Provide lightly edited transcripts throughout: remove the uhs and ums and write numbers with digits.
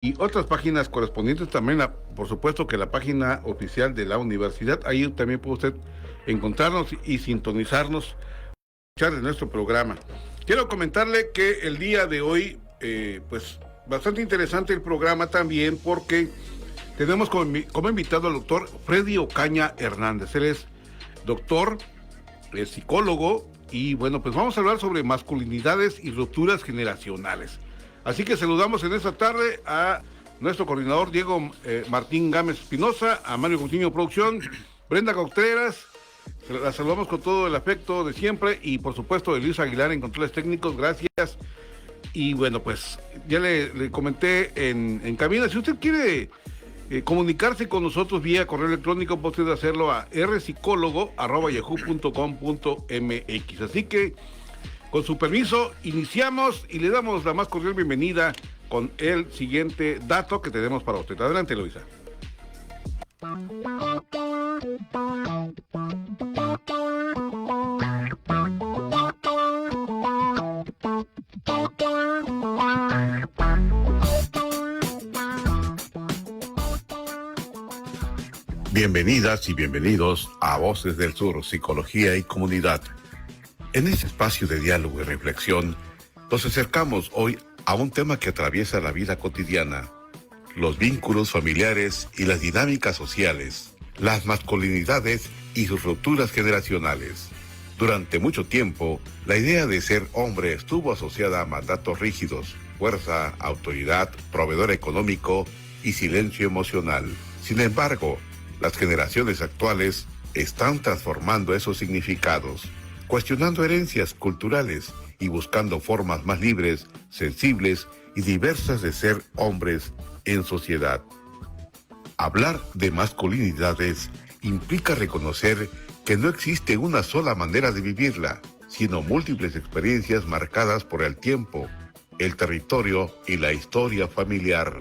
y otras páginas correspondientes, también por supuesto que la página oficial de la universidad. Ahí también puede usted encontrarnos y sintonizarnos, escuchar de nuestro programa. Quiero comentarle que el día de hoy, pues bastante interesante el programa también, porque tenemos como invitado al doctor Freddy Ocaña Hernández. Él es doctor, es psicólogo, y bueno, pues vamos a hablar sobre masculinidades y rupturas generacionales. Así que saludamos en esta tarde a nuestro coordinador Diego Martín Gámez Espinosa, a Mario Coutinho Producción, Brenda Contreras, la saludamos con todo el afecto de siempre, y por supuesto de Luis Aguilar en controles técnicos, gracias. Y bueno, pues ya le comenté en cabina, si usted quiere comunicarse con nosotros vía correo electrónico, puede usted hacerlo a rpsicólogo@yahoo.com.mx. Así que, con su permiso, iniciamos y le damos la más cordial bienvenida con el siguiente dato que tenemos para usted. Adelante, Luisa. Bienvenidas y bienvenidos a Voces del Sur, Psicología y Comunidad. En este espacio de diálogo y reflexión, nos acercamos hoy a un tema que atraviesa la vida cotidiana: los vínculos familiares y las dinámicas sociales, las masculinidades y sus rupturas generacionales. Durante mucho tiempo, la idea de ser hombre estuvo asociada a mandatos rígidos, fuerza, autoridad, proveedor económico y silencio emocional. Sin embargo, las generaciones actuales están transformando esos significados, cuestionando herencias culturales y buscando formas más libres, sensibles y diversas de ser hombres en sociedad. Hablar de masculinidades implica reconocer que no existe una sola manera de vivirla, sino múltiples experiencias marcadas por el tiempo, el territorio y la historia familiar.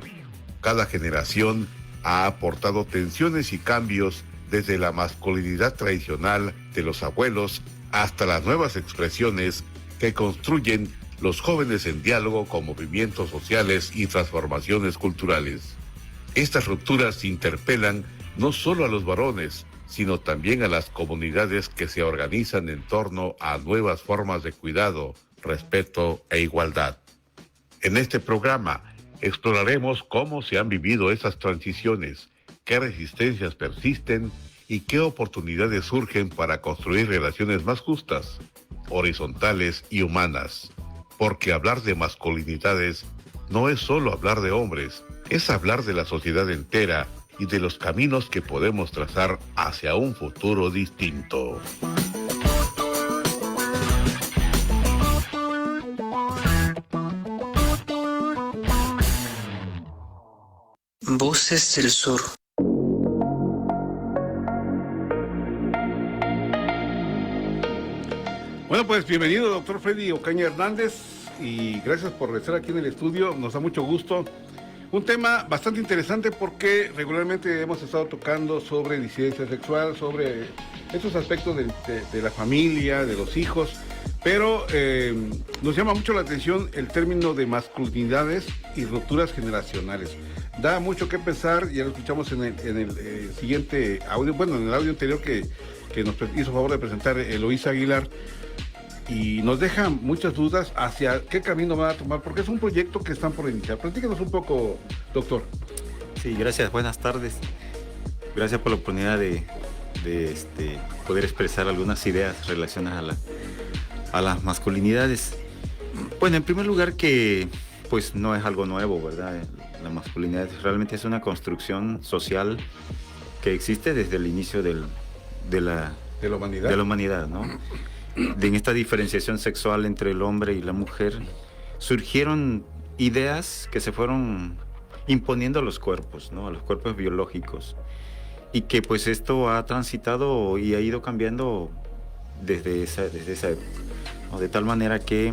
Cada generación ha aportado tensiones y cambios desde la masculinidad tradicional de los abuelos hasta las nuevas expresiones que construyen los jóvenes en diálogo con movimientos sociales y transformaciones culturales. Estas rupturas interpelan no solo a los varones, sino también a las comunidades que se organizan en torno a nuevas formas de cuidado, respeto e igualdad. En este programa exploraremos cómo se han vivido esas transiciones, qué resistencias persisten y qué oportunidades surgen para construir relaciones más justas, horizontales y humanas. Porque hablar de masculinidades no es solo hablar de hombres, es hablar de la sociedad entera y de los caminos que podemos trazar hacia un futuro distinto. Voces del Sur. Bueno, pues bienvenido, doctor Freddy Ocaña Hernández, y gracias por estar aquí en el estudio, nos da mucho gusto. Un tema bastante interesante porque regularmente hemos estado tocando sobre disidencia sexual, sobre estos aspectos de la familia, de los hijos, pero nos llama mucho la atención el término de masculinidades y rupturas generacionales. Da mucho que pensar, ya lo escuchamos en el siguiente audio, bueno, en el audio anterior que nos hizo favor de presentar Eloísa Aguilar, y nos deja muchas dudas hacia qué camino van a tomar, porque es un proyecto que están por iniciar. Platícanos un poco, doctor. Sí, gracias, buenas tardes. Gracias por la oportunidad de poder expresar algunas ideas relacionadas a las masculinidades. Bueno, en primer lugar, que pues no es algo nuevo, ¿verdad? La masculinidad realmente es una construcción social que existe desde el inicio de la humanidad, ¿no? En esta diferenciación sexual entre el hombre y la mujer surgieron ideas que se fueron imponiendo a los cuerpos, ¿no? A los cuerpos biológicos, y que pues esto ha transitado y ha ido cambiando desde esa época, ¿no? De tal manera que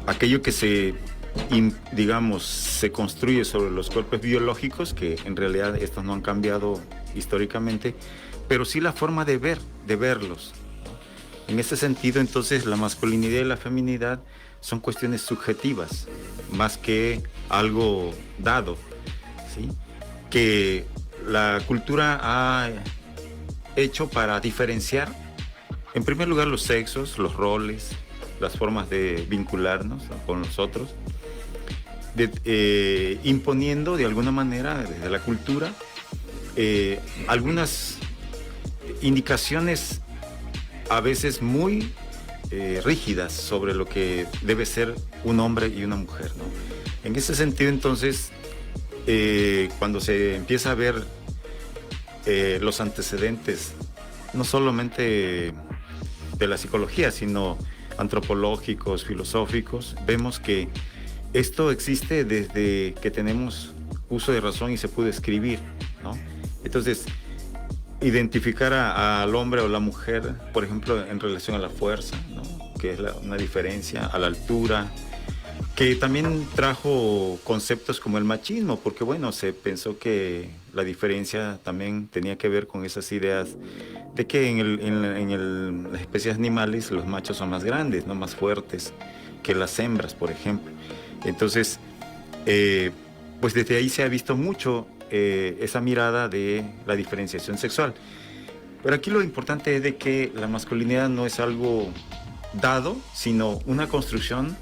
aquello que se construye sobre los cuerpos biológicos, que en realidad estos no han cambiado históricamente, pero sí la forma de verlos. En ese sentido, entonces, la masculinidad y la feminidad son cuestiones subjetivas, más que algo dado, ¿sí? Que la cultura ha hecho para diferenciar, en primer lugar, los sexos, los roles, las formas de vincularnos con los otros, imponiendo de alguna manera desde la cultura algunas indicaciones a veces muy rígidas sobre lo que debe ser un hombre y una mujer, ¿no? En ese sentido, entonces, cuando se empieza a ver los antecedentes, no solamente de la psicología, sino antropológicos, filosóficos, vemos que esto existe desde que tenemos uso de razón y se pudo escribir, ¿no? Entonces, identificar al hombre o la mujer, por ejemplo, en relación a la fuerza, ¿no? Que es una diferencia, a la altura, que también trajo conceptos como el machismo, porque bueno, se pensó que la diferencia también tenía que ver con esas ideas de que en las especies animales los machos son más grandes, ¿no? Más fuertes que las hembras, por ejemplo. Entonces, pues desde ahí se ha visto mucho esa mirada de la diferenciación sexual. Pero aquí lo importante es de que la masculinidad no es algo dado, sino una construcción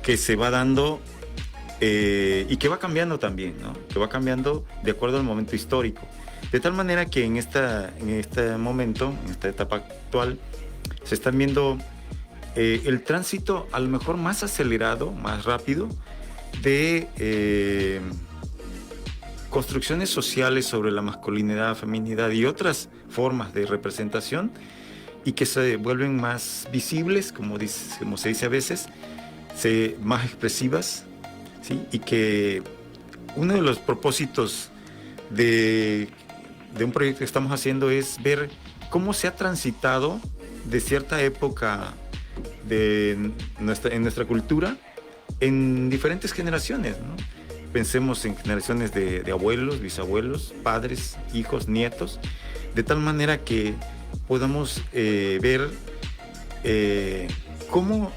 que se va dando y que va cambiando también, ¿no? Que va cambiando de acuerdo al momento histórico. De tal manera que en este momento, en esta etapa actual, se están viendo el tránsito a lo mejor más acelerado, más rápido, de construcciones sociales sobre la masculinidad, feminidad y otras formas de representación, y que se vuelven más visibles, como se dice a veces, más expresivas, ¿sí? Y que uno de los propósitos de un proyecto que estamos haciendo es ver cómo se ha transitado de cierta época en nuestra cultura en diferentes generaciones, ¿no? Pensemos en generaciones de abuelos, bisabuelos, padres, hijos, nietos, de tal manera que podamos ver cómo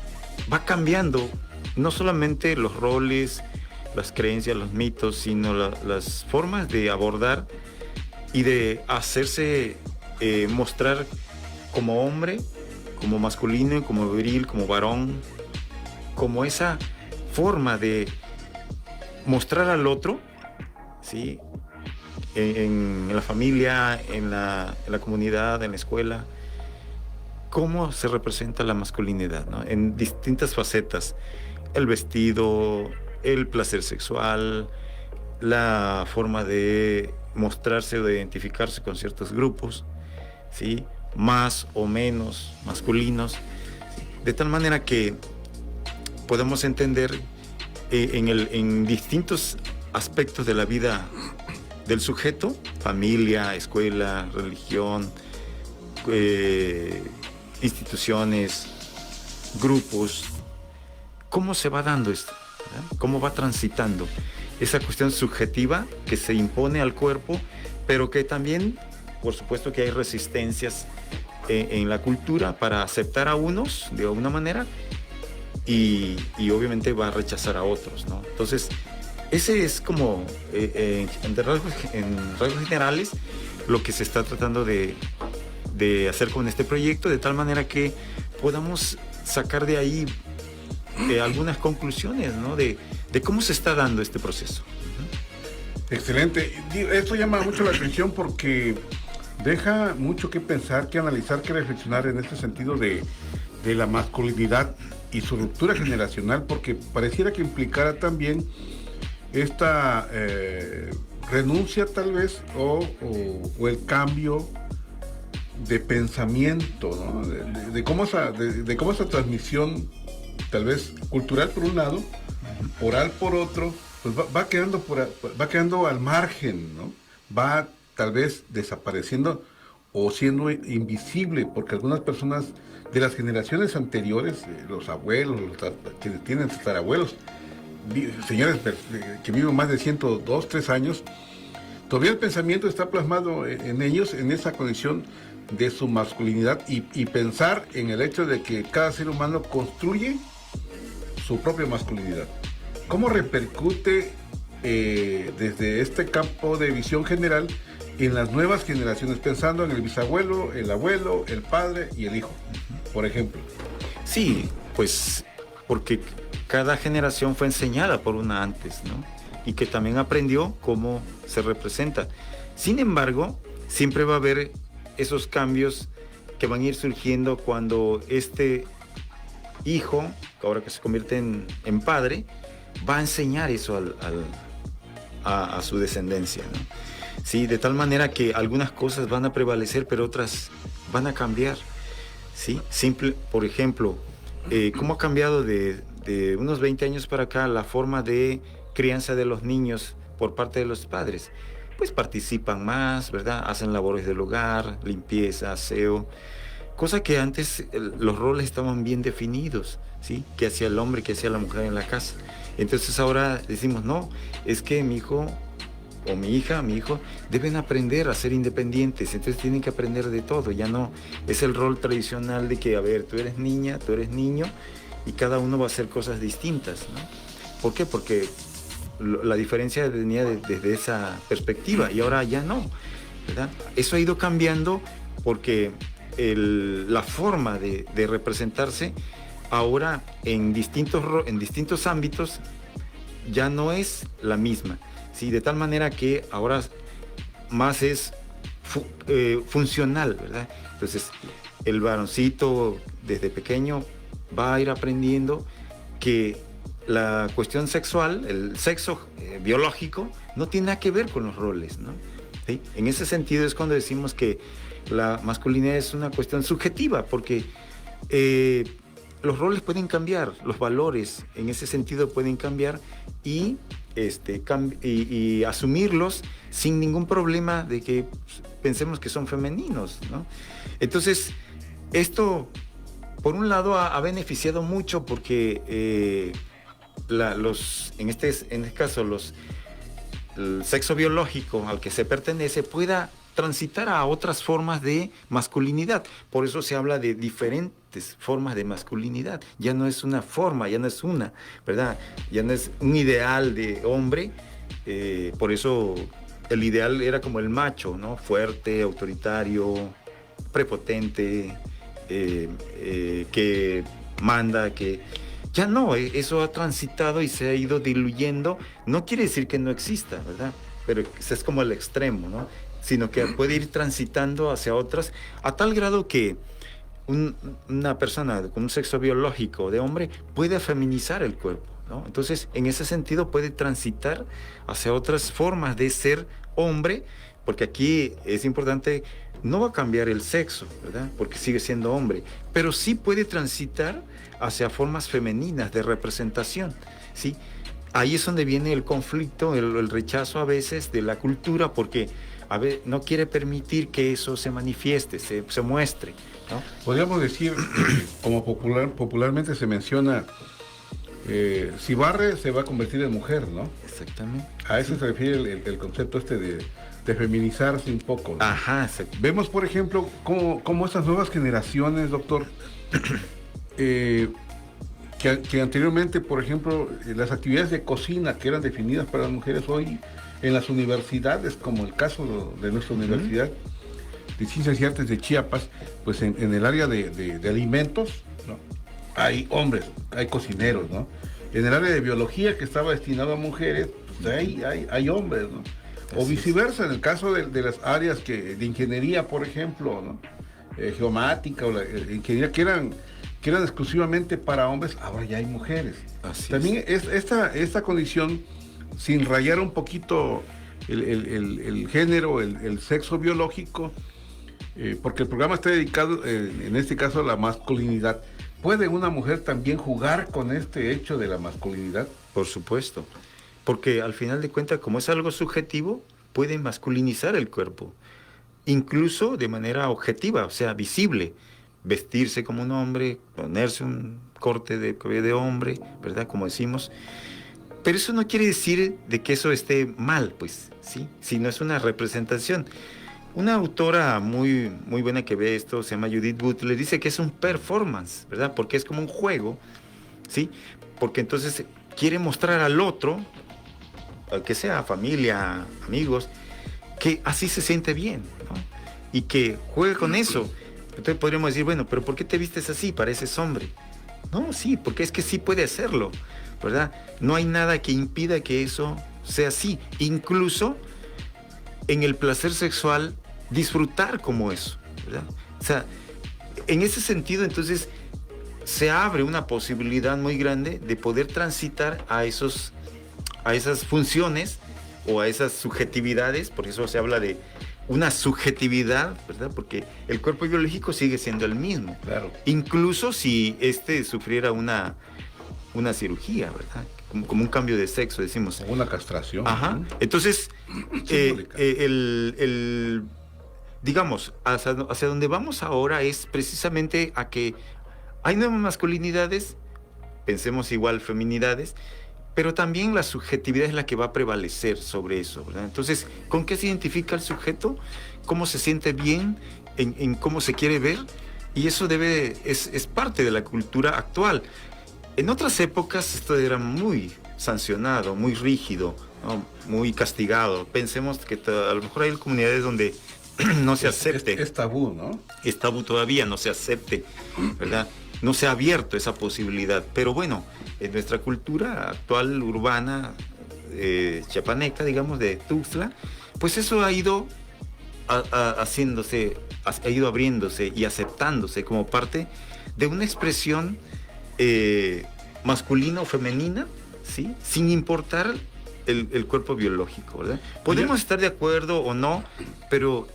va cambiando no solamente los roles, las creencias, los mitos, sino las formas de abordar y de hacerse mostrar como hombre, como masculino, como viril, como varón, como esa forma de mostrar al otro, ¿sí? En la familia, en la comunidad, en la escuela, cómo se representa la masculinidad, ¿no? En distintas facetas: el vestido, el placer sexual, la forma de mostrarse o de identificarse con ciertos grupos, ¿sí? Más o menos masculinos, ¿sí? De tal manera que podemos entender en distintos aspectos de la vida del sujeto, familia, escuela, religión, instituciones, grupos, cómo se va dando esto, ¿verdad? Cómo va transitando esa cuestión subjetiva que se impone al cuerpo, pero que también, por supuesto, que hay resistencias en la cultura para aceptar a unos de una manera y obviamente va a rechazar a otros, ¿no? Entonces, ese es como, en rasgos generales, lo que se está tratando de hacer con este proyecto, de tal manera que podamos sacar de ahí algunas conclusiones, ¿no? De cómo se está dando este proceso. Excelente. Esto llama mucho la atención porque deja mucho que pensar, que analizar, que reflexionar en este sentido de la masculinidad y su ruptura generacional, porque pareciera que implicara también esta renuncia tal vez o el cambio de pensamiento, ¿no? de cómo esa transmisión tal vez cultural por un lado, oral por otro, pues va quedando al margen, ¿no? Va tal vez desapareciendo o siendo invisible, porque algunas personas de las generaciones anteriores, los abuelos, quienes tienen tatarabuelos, señores que viven más de 102, 3 años, todavía el pensamiento está plasmado en ellos, en esa condición de su masculinidad y pensar en el hecho de que cada ser humano construye su propia masculinidad. ¿Cómo repercute desde este campo de visión general en las nuevas generaciones, pensando en el bisabuelo, el abuelo, el padre y el hijo, por ejemplo? Sí, pues porque cada generación fue enseñada por una antes, ¿no? Y que también aprendió cómo se representa. Sin embargo, siempre va a haber esos cambios que van a ir surgiendo cuando este hijo, ahora que se convierte en padre, va a enseñar eso a su descendencia, ¿no? Sí, de tal manera que algunas cosas van a prevalecer, pero otras van a cambiar, ¿sí? Por ejemplo, ¿cómo ha cambiado de unos 20 años para acá la forma de crianza de los niños por parte de los padres? Pues participan más, ¿verdad? Hacen labores del hogar, limpieza, aseo, cosa que antes los roles estaban bien definidos, ¿sí? ¿Qué hacía el hombre, qué hacía la mujer en la casa? Entonces ahora decimos, no, es que mi hijo o mi hija, mi hijo, deben aprender a ser independientes, entonces tienen que aprender de todo, ya no es el rol tradicional de que, a ver, tú eres niña, tú eres niño, y cada uno va a hacer cosas distintas, ¿no? ¿Por qué? Porque la diferencia venía desde esa perspectiva, y ahora ya no, ¿verdad? Eso ha ido cambiando porque la forma de representarse ahora en distintos ámbitos ya no es la misma, ¿sí? De tal manera que ahora más es funcional, ¿verdad? Entonces, el varoncito desde pequeño va a ir aprendiendo que la cuestión sexual, el sexo biológico, no tiene nada que ver con los roles, ¿no? ¿Sí? En ese sentido es cuando decimos que la masculinidad es una cuestión subjetiva, porque los roles pueden cambiar, los valores en ese sentido pueden cambiar y asumirlos sin ningún problema de que pensemos que son femeninos, ¿no? Entonces, esto, por un lado, ha beneficiado mucho porque en este caso, el sexo biológico al que se pertenece pueda transitar a otras formas de masculinidad. Por eso se habla de diferentes formas de masculinidad. Ya no es una forma, ya no es una, ¿verdad? Ya no es un ideal de hombre. Por eso el ideal era como el macho, ¿no? Fuerte, autoritario, prepotente, que manda, que... Ya no, eso ha transitado y se ha ido diluyendo. No quiere decir que no exista, ¿verdad? Pero es como el extremo, ¿no? Sino que puede ir transitando hacia otras, a tal grado que una persona con un sexo biológico de hombre puede feminizar el cuerpo, ¿no? Entonces, en ese sentido puede transitar hacia otras formas de ser hombre, porque aquí es importante, no va a cambiar el sexo, ¿verdad? Porque sigue siendo hombre, pero sí puede transitar hacia formas femeninas de representación, ¿sí? Ahí es donde viene el conflicto, el rechazo a veces de la cultura, porque a ver, no quiere permitir que eso se manifieste, se muestre, ¿no? Podríamos decir, como popularmente se menciona, si barre se va a convertir en mujer, ¿no? Exactamente. A eso se refiere el concepto de feminizarse un poco, ¿no? Ajá, exacto. Vemos, por ejemplo, cómo estas nuevas generaciones, doctor, que anteriormente, por ejemplo, las actividades de cocina que eran definidas para las mujeres, hoy en las universidades, como el caso de nuestra universidad de Ciencias y Artes de Chiapas, pues en el área de alimentos, ¿no? Hay hombres, hay cocineros, ¿no? En el área de biología, que estaba destinado a mujeres, pues hay hombres, ¿no? O viceversa, en el caso de las áreas de ingeniería, por ejemplo, ¿no? Geomática o la ingeniería que eran exclusivamente para hombres, ahora ya hay mujeres. Así también es esta condición, sin rayar un poquito el género, el sexo biológico, porque el programa está dedicado, en este caso, a la masculinidad. ¿Puede una mujer también jugar con este hecho de la masculinidad? Por supuesto, porque al final de cuentas, como es algo subjetivo, puede masculinizar el cuerpo, incluso de manera objetiva, o sea, visible. Vestirse como un hombre, ponerse un corte de cabello de hombre, ¿verdad? Como decimos. Pero eso no quiere decir de que eso esté mal, pues, ¿sí? Sino es una representación. Una autora muy, muy buena que ve esto, se llama Judith Butler, dice que es un performance, ¿verdad? Porque es como un juego, ¿sí? porque entonces quiere mostrar al otro, al que sea familia, amigos, que así se siente bien, ¿no? Y que juegue con eso. Entonces podríamos decir, bueno, pero ¿por qué te vistes así? Pareces hombre. No, sí, porque es que sí puede hacerlo, ¿verdad? No hay nada que impida que eso sea así. Incluso en el placer sexual, disfrutar como eso, ¿verdad? O sea, en ese sentido, entonces, se abre una posibilidad muy grande de poder transitar a esas funciones o a esas subjetividades, por eso se habla de una subjetividad, ¿verdad? Porque el cuerpo biológico sigue siendo el mismo. Claro. Incluso si sufriera una cirugía, ¿verdad? Como un cambio de sexo, decimos. O una castración. Ajá. ¿No? Entonces, digamos, hacia donde vamos ahora es precisamente a que hay nuevas masculinidades, pensemos igual feminidades, pero también la subjetividad es la que va a prevalecer sobre eso, ¿verdad? Entonces, ¿con qué se identifica el sujeto? ¿Cómo se siente bien? ¿En cómo se quiere ver? Y eso es parte de la cultura actual. En otras épocas esto era muy sancionado, muy rígido, ¿no? Muy castigado. Pensemos que a lo mejor hay comunidades donde no se acepte. Es tabú, ¿no? Es tabú todavía, no se acepte, ¿verdad? No se ha abierto esa posibilidad. Pero bueno, en nuestra cultura actual, urbana, chiapaneca, digamos, de Tuxtla, pues eso ha ido haciéndose, ha ido abriéndose y aceptándose como parte de una expresión masculina o femenina, ¿sí? Sin importar el cuerpo biológico, ¿verdad? Podemos estar de acuerdo o no, pero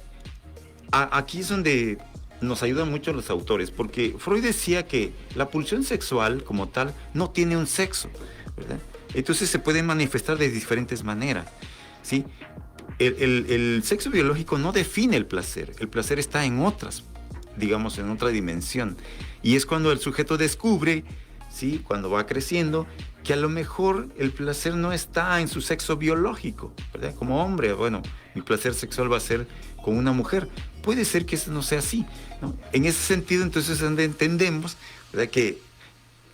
aquí es donde nos ayudan mucho los autores, porque Freud decía que la pulsión sexual como tal no tiene un sexo, ¿verdad? Entonces se puede manifestar de diferentes maneras, ¿sí? El sexo biológico no define el placer está en otras, digamos, en otra dimensión, y es cuando el sujeto descubre, ¿sí? Cuando va creciendo, que a lo mejor el placer no está en su sexo biológico, ¿verdad? Como hombre, bueno, mi placer sexual va a ser con una mujer. Puede ser que eso no sea así, ¿no? En ese sentido, entonces, entendemos, ¿verdad?, que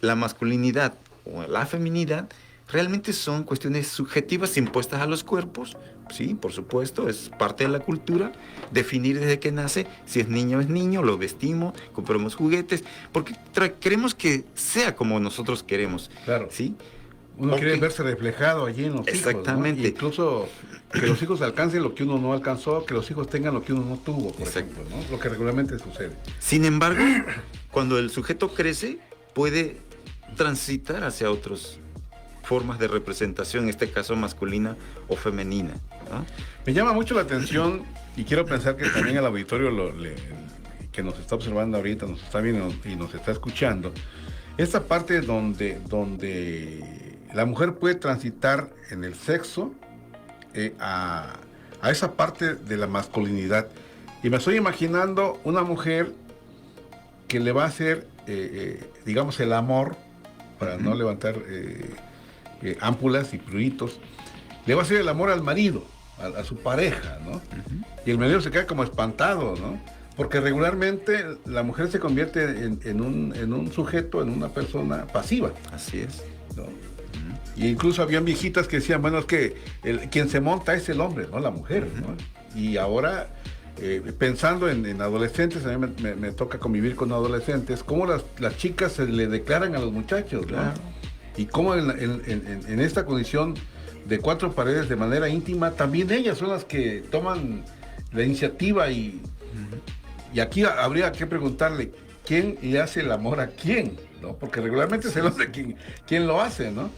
la masculinidad o la feminidad realmente son cuestiones subjetivas impuestas a los cuerpos, sí, por supuesto, es parte de la cultura, definir desde que nace, si es niño, lo vestimos, compramos juguetes, porque queremos que sea como nosotros queremos. Claro. ¿Sí? Uno quiere verse reflejado allí en los exactamente, hijos, ¿no? Incluso que los hijos alcancen lo que uno no alcanzó, que los hijos tengan lo que uno no tuvo, por ejemplo, ¿no? Lo que regularmente sucede. Sin embargo, cuando el sujeto crece, puede transitar hacia otras formas de representación, en este caso masculina o femenina, ¿no? Me llama mucho la atención y quiero pensar que también el auditorio que nos está observando ahorita, nos está viendo y nos está escuchando, esta parte donde la mujer puede transitar en el sexo a esa parte de la masculinidad. Y me estoy imaginando una mujer que le va a hacer, digamos, el amor, para no levantar ámpulas y pruritos, le va a hacer el amor al marido, a su pareja, ¿no? Y el marido se queda como espantado, ¿no? Porque regularmente la mujer se convierte en un sujeto, en una persona pasiva. Así es, ¿no? Y incluso habían viejitas que decían, bueno, es que quien se monta es el hombre, no la mujer, ¿no? Y ahora, pensando en adolescentes, a mí me toca convivir con adolescentes, cómo las chicas se le declaran a los muchachos, ¿no? Claro. Y cómo en esta condición de cuatro paredes de manera íntima, también ellas son las que toman la iniciativa y aquí habría que preguntarle, ¿quién le hace el amor a quién? ¿No? Porque regularmente se lo hace quién lo hace, ¿no?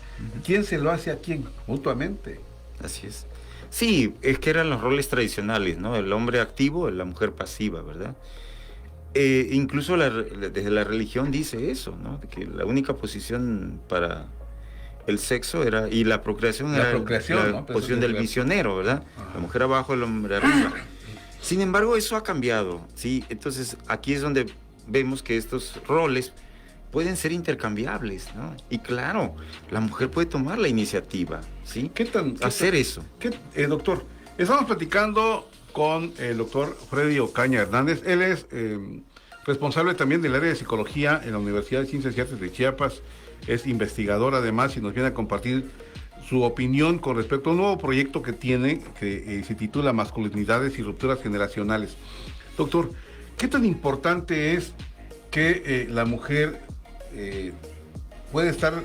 ¿Quién se lo hace a quién? Mutuamente. Así es. Sí, es que eran los roles tradicionales, ¿no? El hombre activo, la mujer pasiva, ¿verdad? Incluso desde la religión dice eso, ¿no? Que la única posición para el sexo era, y la procreación era la posición del misionero, ¿verdad? Ajá. La mujer abajo, el hombre arriba. Sin embargo, eso ha cambiado, ¿sí? Entonces, aquí es donde vemos que estos roles pueden ser intercambiables, ¿no? Y claro, la mujer puede tomar la iniciativa, ¿sí? Hacer eso. Doctor, estamos platicando con el doctor Freddy Ocaña Hernández. Él es responsable también del área de psicología en la Universidad de Ciencias y Artes de Chiapas, es investigador además y nos viene a compartir su opinión con respecto a un nuevo proyecto que tiene, que se titula Masculinidades y Rupturas Generacionales. Doctor, ¿qué tan importante es que la mujer puede estar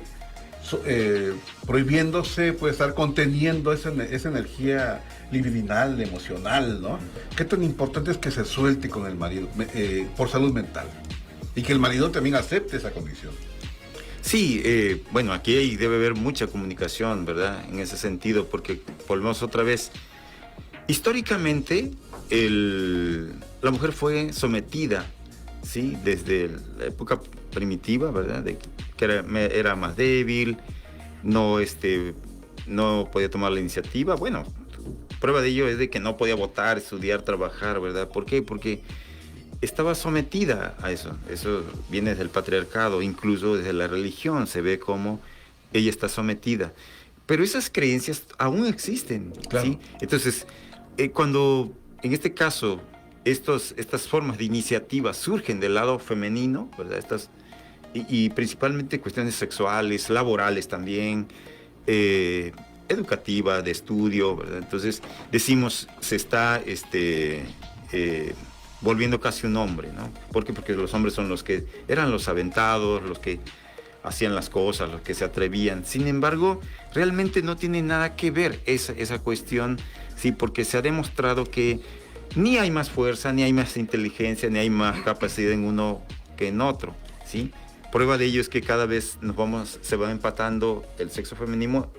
prohibiéndose, puede estar conteniendo esa energía libidinal, emocional, ¿no? ¿Qué tan importante es que se suelte con el marido por salud mental? Y que el marido también acepte esa condición. Sí, bueno, aquí debe haber mucha comunicación, ¿verdad? En ese sentido, porque volvemos otra vez. Históricamente, la mujer fue sometida, ¿sí? Desde la época primitiva, ¿verdad? Que era más débil, no podía tomar la iniciativa. Bueno, prueba de ello es de que no podía votar, estudiar, trabajar, ¿verdad? ¿Por qué? Porque estaba sometida a eso. Eso viene desde el patriarcado, incluso desde la religión se ve como ella está sometida. Pero esas creencias aún existen, claro. ¿sí? Entonces, cuando en este caso estas formas de iniciativa surgen del lado femenino, ¿verdad? Y principalmente cuestiones sexuales, laborales también, educativa, de estudio, ¿verdad? Entonces decimos, se está volviendo casi un hombre, ¿no? ¿Por qué? Porque los hombres son los que eran los aventados, los que hacían las cosas, los que se atrevían. Sin embargo, realmente no tiene nada que ver esa cuestión, ¿sí? Porque se ha demostrado que ni hay más fuerza, ni hay más inteligencia, ni hay más capacidad en uno que en otro, ¿sí? Prueba de ello es que cada vez se va empatando el sexo femenino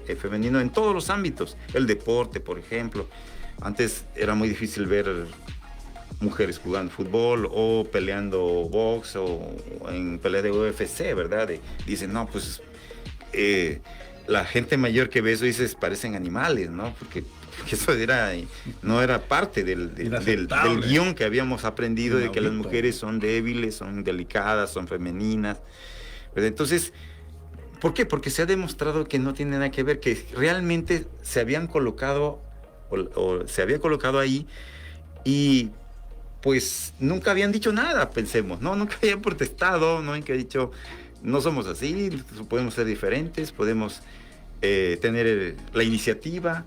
en todos los ámbitos. El deporte, por ejemplo. Antes era muy difícil ver mujeres jugando fútbol o peleando box o en pelea de UFC, ¿verdad? Dicen, no, pues la gente mayor que ve eso dices, parecen animales, ¿no? Porque eso no era parte del guión que habíamos aprendido de que las mujeres son débiles, son delicadas, son femeninas, ¿verdad? Entonces, ¿por qué? Porque se ha demostrado que no tiene nada que ver, que realmente se habían colocado o se había colocado ahí y pues nunca habían dicho nada, pensemos, ¿no? Nunca habían protestado, no habían dicho, no somos así, podemos ser diferentes, podemos tener la iniciativa.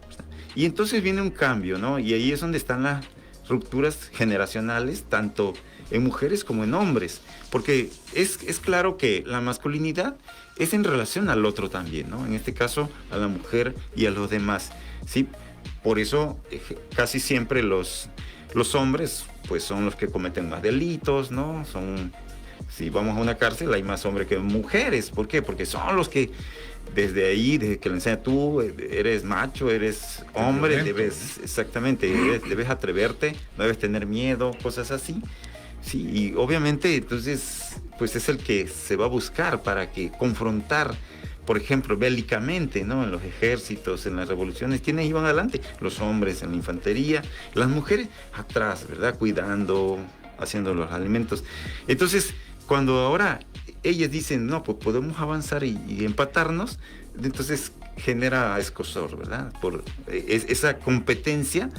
Y entonces viene un cambio, ¿no? Y ahí es donde están las rupturas generacionales, tanto en mujeres como en hombres. Porque es claro que la masculinidad es en relación al otro también, ¿no? En este caso, a la mujer y a los demás, ¿sí? Por eso, casi siempre los hombres, pues son los que cometen más delitos, ¿no? Si vamos a una cárcel, hay más hombres que mujeres. ¿Por qué? Porque son los que desde que le enseñan tú, eres macho, eres hombre, debes atreverte, no debes tener miedo, cosas así. Sí, y obviamente entonces pues es el que se va a buscar para que confrontar, por ejemplo, bélicamente, ¿no? En los ejércitos, en las revoluciones, ¿quiénes iban adelante? Los hombres en la infantería, las mujeres atrás, ¿verdad? Cuidando, haciendo los alimentos. Entonces, cuando ahora ellas dicen, no, pues podemos avanzar y empatarnos, entonces genera escozor, ¿verdad? Por esa competencia,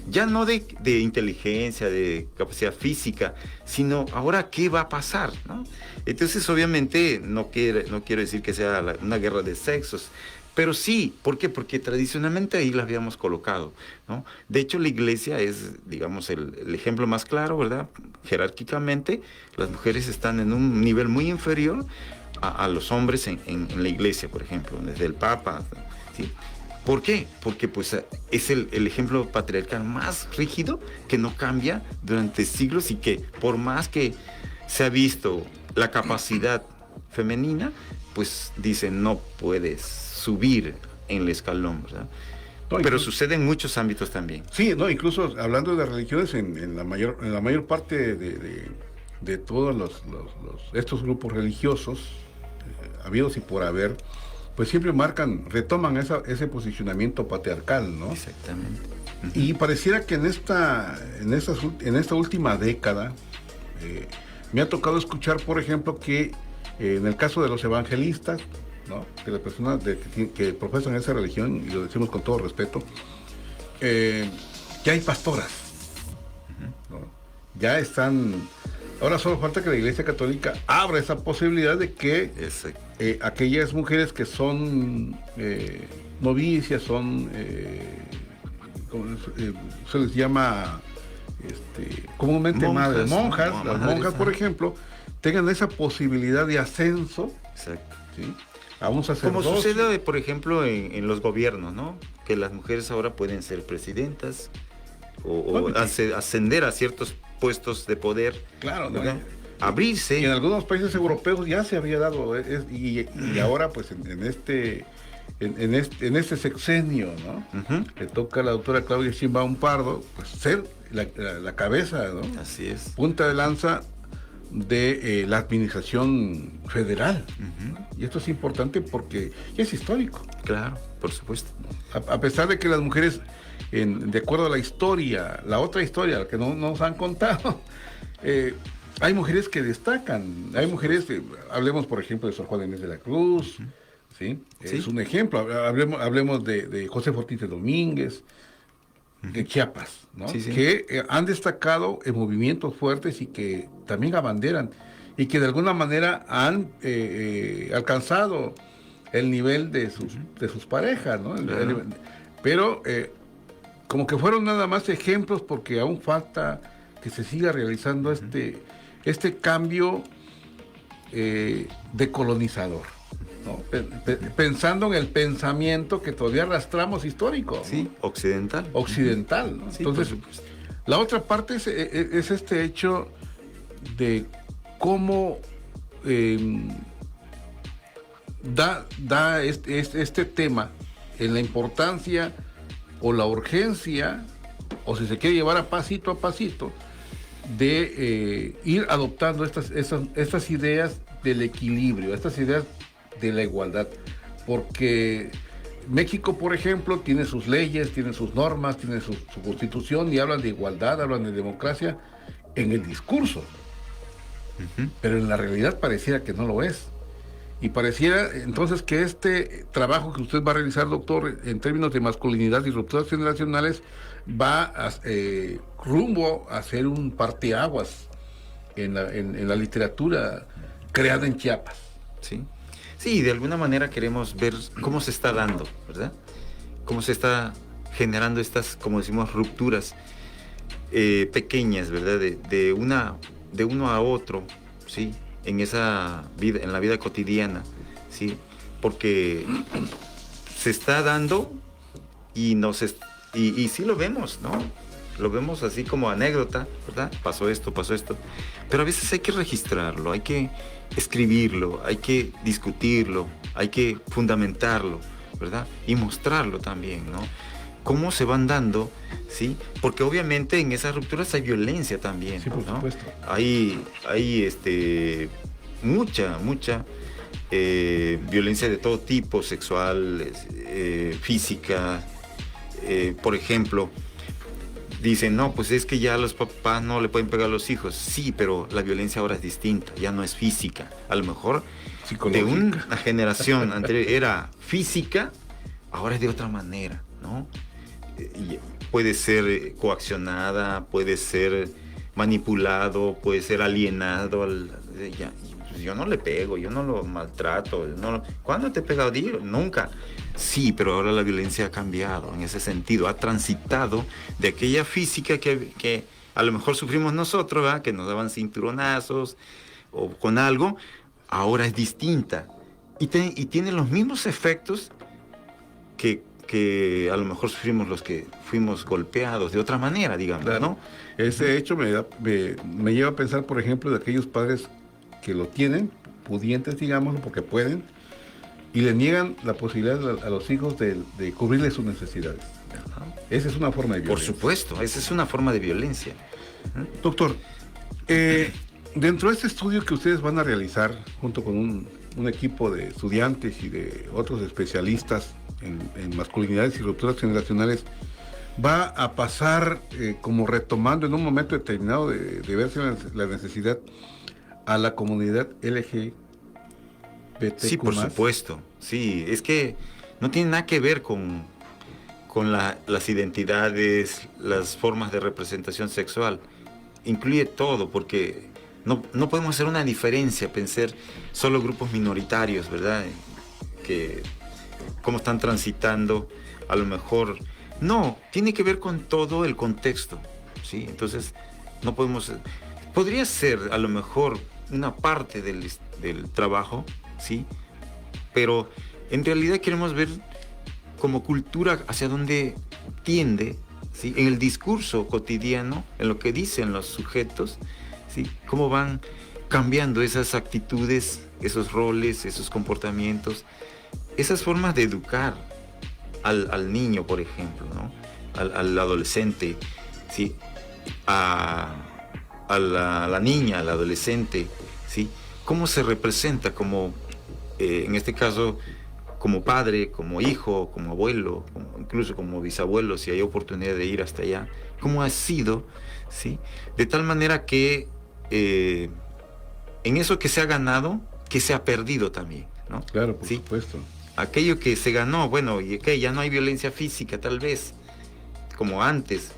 ya no de inteligencia, de capacidad física, sino ahora qué va a pasar, ¿no? Entonces, obviamente, no quiero decir que sea una guerra de sexos, pero sí, ¿por qué? Porque tradicionalmente ahí las habíamos colocado, ¿no? De hecho, la iglesia es, digamos, el ejemplo más claro, ¿verdad? Jerárquicamente, las mujeres están en un nivel muy inferior a los hombres en la iglesia, por ejemplo, desde el Papa, ¿sí? ¿Por qué? Porque pues es el ejemplo patriarcal más rígido que no cambia durante siglos y que por más que se ha visto la capacidad femenina, pues dicen no puedes subir en el escalón, ¿verdad? No, pero sucede en muchos ámbitos también. Sí, no, incluso hablando de religiones, en la mayor parte de todos estos grupos religiosos, habidos y por haber, pues siempre retoman ese posicionamiento patriarcal, ¿no? Exactamente. Uh-huh. Y pareciera que en esta última década me ha tocado escuchar, por ejemplo, que en el caso de los evangelistas, ¿no? De las personas que profesan esa religión, y lo decimos con todo respeto, ya hay pastoras, ¿no? Ya están Ahora solo falta que la Iglesia Católica abra esa posibilidad de que aquellas mujeres que son novicias, son, se les llama comúnmente madres, monjas, las monjas, por ejemplo, tengan esa posibilidad de ascenso. Exacto. ¿Sí? A un sacerdote. Como sucede, por ejemplo, en los gobiernos, ¿no? Que las mujeres ahora pueden ser presidentas o ascender a ciertos puestos de poder. Claro, ¿no? Abrirse. Y en algunos países europeos ya se había dado, y ahora pues en este sexenio, ¿no? Le toca a la doctora Claudia Sheinbaum Pardo pues ser la cabeza, ¿no? Así es. Punta de lanza de la administración federal. Y esto es importante porque es histórico. Claro, por supuesto. A pesar de que las mujeres, de acuerdo a la historia, la otra historia, la que no nos han contado, hay mujeres que destacan. Hay mujeres, hablemos por ejemplo de Sor Juana Inés de la Cruz, ¿sí? Sí. Es un ejemplo. Hablemos de José Ortiz Domínguez, de Chiapas, ¿no? Sí, sí. Que han destacado en movimientos fuertes y que también abanderan y que de alguna manera han alcanzado el nivel de sus parejas, ¿no? Claro. Pero como que fueron nada más ejemplos porque aún falta que se siga realizando este cambio decolonizador, ¿no? Pensando en el pensamiento que todavía arrastramos histórico, ¿no? Sí, occidental. Occidental, ¿no? Sí, Entonces, la otra parte es este hecho de cómo da este tema en la importancia o la urgencia, o si se quiere llevar a pasito, de ir adoptando estas ideas del equilibrio, estas ideas de la igualdad, porque México, por ejemplo, tiene sus leyes, tiene sus normas, tiene su constitución y hablan de igualdad, hablan de democracia en el discurso, pero en la realidad pareciera que no lo es. Y pareciera entonces que este trabajo que usted va a realizar, doctor, en términos de masculinidad y rupturas generacionales, va rumbo a ser un parteaguas en la literatura creada en Chiapas. Sí. Sí, de alguna manera queremos ver cómo se está dando, ¿verdad? Cómo se está generando estas, como decimos, rupturas pequeñas, ¿verdad? De uno a otro, ¿sí? En esa vida, en la vida cotidiana, ¿sí? Porque se está dando y sí lo vemos, ¿no? Lo vemos así como anécdota, ¿verdad? Pasó esto, pero a veces hay que registrarlo, hay que escribirlo, hay que discutirlo, hay que fundamentarlo, ¿verdad? Y mostrarlo también, ¿no? Cómo se van dando, ¿sí? Porque obviamente en esas rupturas hay violencia también, sí, por ¿no? supuesto. Hay mucha violencia de todo tipo, sexual, física. Por ejemplo, dicen, no, pues es que ya los papás no le pueden pegar a los hijos. Sí, pero la violencia ahora es distinta, ya no es física. A lo mejor de una generación anterior era física, ahora es de otra manera, ¿no? Puede ser coaccionada, puede ser manipulado, puede ser alienado. Yo no le pego, yo no lo maltrato. ¿Cuándo te he pegado? Nunca. Sí, pero ahora la violencia ha cambiado en ese sentido, ha transitado de aquella física que a lo mejor sufrimos nosotros, ¿verdad? Que nos daban cinturonazos o con algo, ahora es distinta y tiene los mismos efectos que a lo mejor sufrimos los que fuimos golpeados de otra manera, digamos, claro, ¿no? Ese hecho me lleva a pensar, por ejemplo, de aquellos padres que lo tienen, pudientes, digamos, porque pueden, y le niegan la posibilidad a los hijos de cubrirles sus necesidades. Ajá. Esa es una forma de violencia. Por supuesto, esa es una forma de violencia. Doctor, dentro de este estudio que ustedes van a realizar, junto con un equipo de estudiantes y de otros especialistas en masculinidades y rupturas generacionales, va a pasar como retomando en un momento determinado de verse la necesidad a la comunidad LGBTQ+. Sí, por supuesto. Sí, es que no tiene nada que ver con las identidades, las formas de representación sexual. Incluye todo, porque No podemos hacer una diferencia, pensar solo grupos minoritarios, ¿verdad? Que cómo están transitando, a lo mejor... No, tiene que ver con todo el contexto, ¿sí? Entonces, no podemos... Podría ser, a lo mejor, una parte del trabajo, ¿sí? Pero en realidad queremos ver como cultura hacia dónde tiende, ¿sí? En el discurso cotidiano, en lo que dicen los sujetos, ¿sí? Cómo van cambiando esas actitudes, esos roles, esos comportamientos, esas formas de educar al niño, por ejemplo, ¿no? Al adolescente, ¿sí? A la niña, al adolescente, ¿sí? Cómo se representa como, en este caso, como padre, como hijo, como abuelo, incluso como bisabuelo, si hay oportunidad de ir hasta allá, cómo ha sido, ¿sí? De tal manera que en eso que se ha ganado, que se ha perdido también, ¿no? Claro, por ¿sí? supuesto. Aquello que se ganó, bueno, y que ya no hay violencia física, tal vez, como antes,